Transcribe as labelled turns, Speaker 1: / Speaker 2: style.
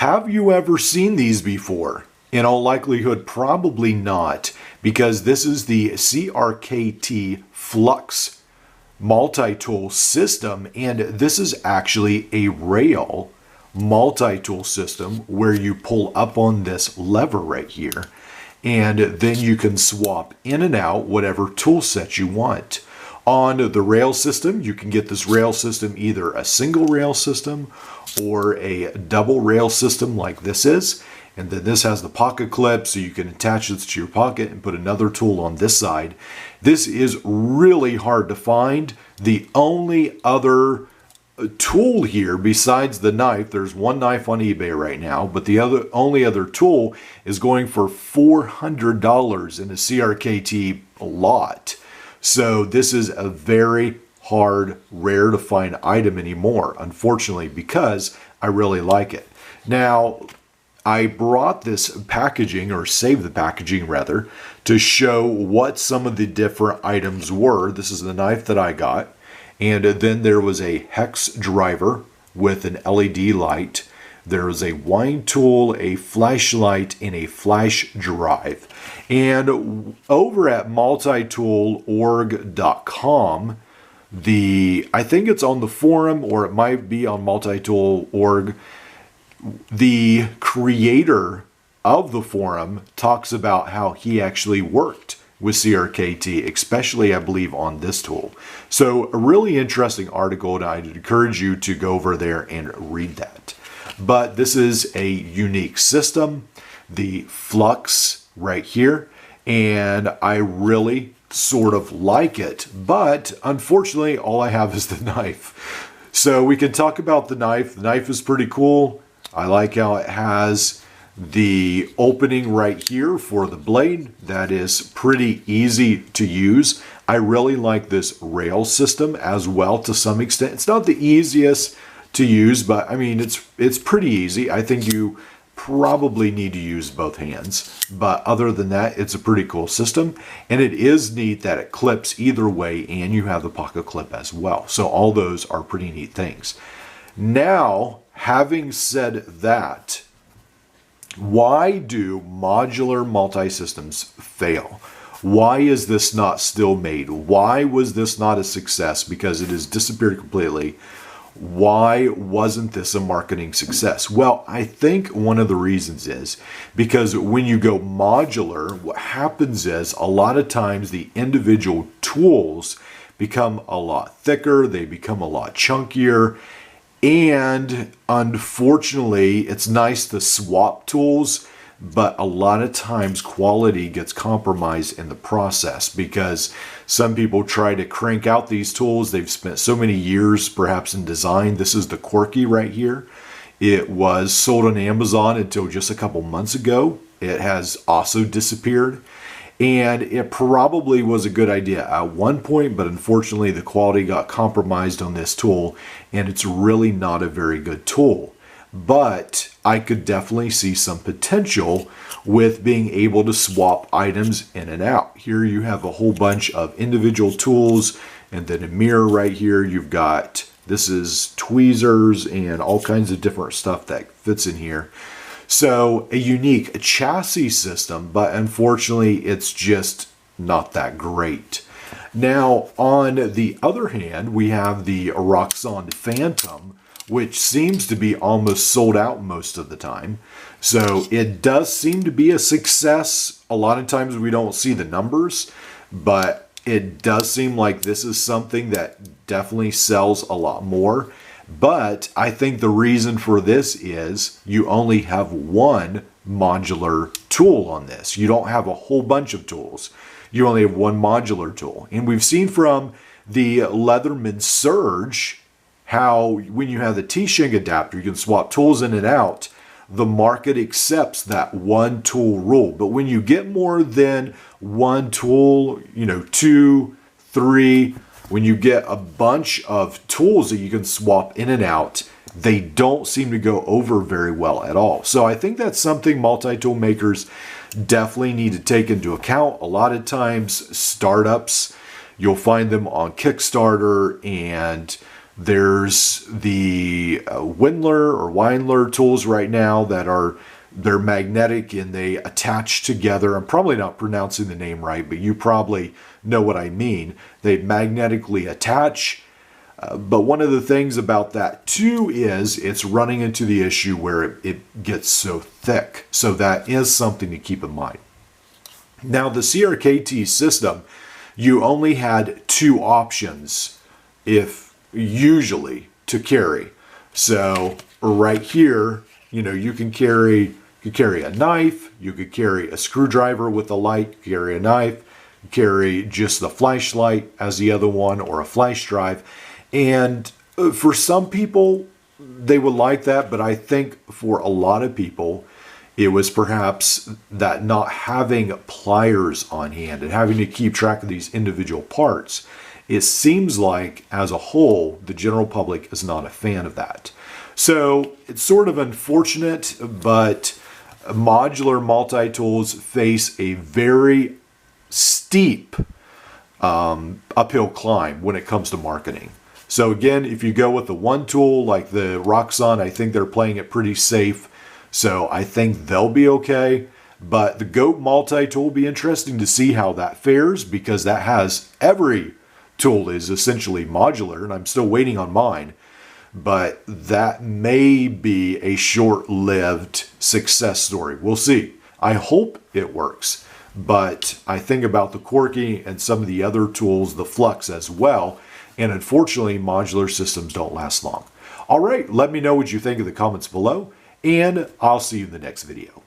Speaker 1: Have you ever seen these before? In all likelihood, probably not, because this is the CRKT FLUX multi-tool system, and this is actually a rail multi-tool system where you pull up on this lever right here, and then you can swap in and out whatever tool set you want. On the rail system, you can get this rail system either a single rail system or a double rail system like this is. And then this has the pocket clip, so you can attach this to your pocket and put another tool on this side. This is really hard to find. The only other tool here besides the knife, there's one knife on eBay right now, but the only other tool is going for $400 in a CRKT lot. So this is a very hard, rare to find item anymore, unfortunately, because I really like it. Now, I brought this packaging, or saved the packaging rather, to show what some of the different items were. This is the knife that I got. And then there was a hex driver with an LED light. There was a wind tool, a flashlight, and a flash drive. And over at multitoolorg.com, I think it's on the forum, or it might be on multitool.org, the creator of the forum talks about how he actually worked with CRKT, especially I believe on this tool. So a really interesting article, and I'd encourage you to go over there and read that. But this is a unique system, the Flux right here, and I really sort of like it, but unfortunately all I have is the knife. So we can talk about the knife. The knife is pretty cool. I like how it has the opening right here for the blade. That is pretty easy to use. I really like this rail system as well to some extent. It's not the easiest to use, but I mean, it's pretty easy. I think you probably need to use both hands, but other than that, it's a pretty cool system. And it is neat that it clips either way, and you have the pocket clip as well. So all those are pretty neat things. Now, having said that, why do modular multi-systems fail? Why is this not still made? Why was this not a success? Because it has disappeared completely. Why wasn't this a marketing success? Well, I think one of the reasons is because when you go modular, what happens is a lot of times the individual tools become a lot thicker, they become a lot chunkier, and unfortunately, it's nice to swap tools, but a lot of times quality gets compromised in the process because some people try to crank out these tools. They've spent so many years perhaps in design. This is the Quirky right here. It was sold on Amazon until just a couple months ago. It has also disappeared. And it probably was a good idea at one point, but unfortunately the quality got compromised on this tool, and it's really not a very good tool. But I could definitely see some potential with being able to swap items in and out. Here you have a whole bunch of individual tools, and then a mirror right here. You've got, this is tweezers and all kinds of different stuff that fits in here. So a unique chassis system, but unfortunately it's just not that great. Now, on the other hand, we have the Roxxon Phantom, which seems to be almost sold out most of the time. So it does seem to be a success. A lot of times we don't see the numbers, but it does seem like this is something that definitely sells a lot more. But I think the reason for this is you only have one modular tool on this. You don't have a whole bunch of tools. You only have one modular tool. And we've seen from the Leatherman Surge how when you have the T-Shank adapter, you can swap tools in and out. The market accepts that one tool rule. But when you get more than one tool, 2, 3, when you get a bunch of tools that you can swap in and out, they don't seem to go over very well at all. So I think that's something multi-tool makers definitely need to take into account. A lot of times startups, you'll find them on Kickstarter and There's the Windler or Windler tools right now that they're magnetic and they attach together. I'm probably not pronouncing the name right, but you probably know what I mean. They magnetically attach. But one of the things about that too is it's running into the issue where it gets so thick. So that is something to keep in mind. Now the CRKT system, you only had 2 options usually to carry. So right here, you can carry a knife, you could carry a screwdriver with a light, carry a knife, carry just the flashlight as the other one, or a flash drive. And for some people, they would like that, but I think for a lot of people, it was perhaps that not having pliers on hand and having to keep track of these individual parts. It seems like, as a whole, the general public is not a fan of that. So it's sort of unfortunate, but modular multi-tools face a very steep uphill climb when it comes to marketing. So again, if you go with the one tool like the Roxxon, I think they're playing it pretty safe. So I think they'll be okay. But the GOAT multi-tool will be interesting to see how that fares, because that has every tool is essentially modular, and I'm still waiting on mine. But that may be a short-lived success story. We'll see. I hope it works. But I think about the Corky and some of the other tools, the Flux as well. And unfortunately, modular systems don't last long. All right, let me know what you think in the comments below, and I'll see you in the next video.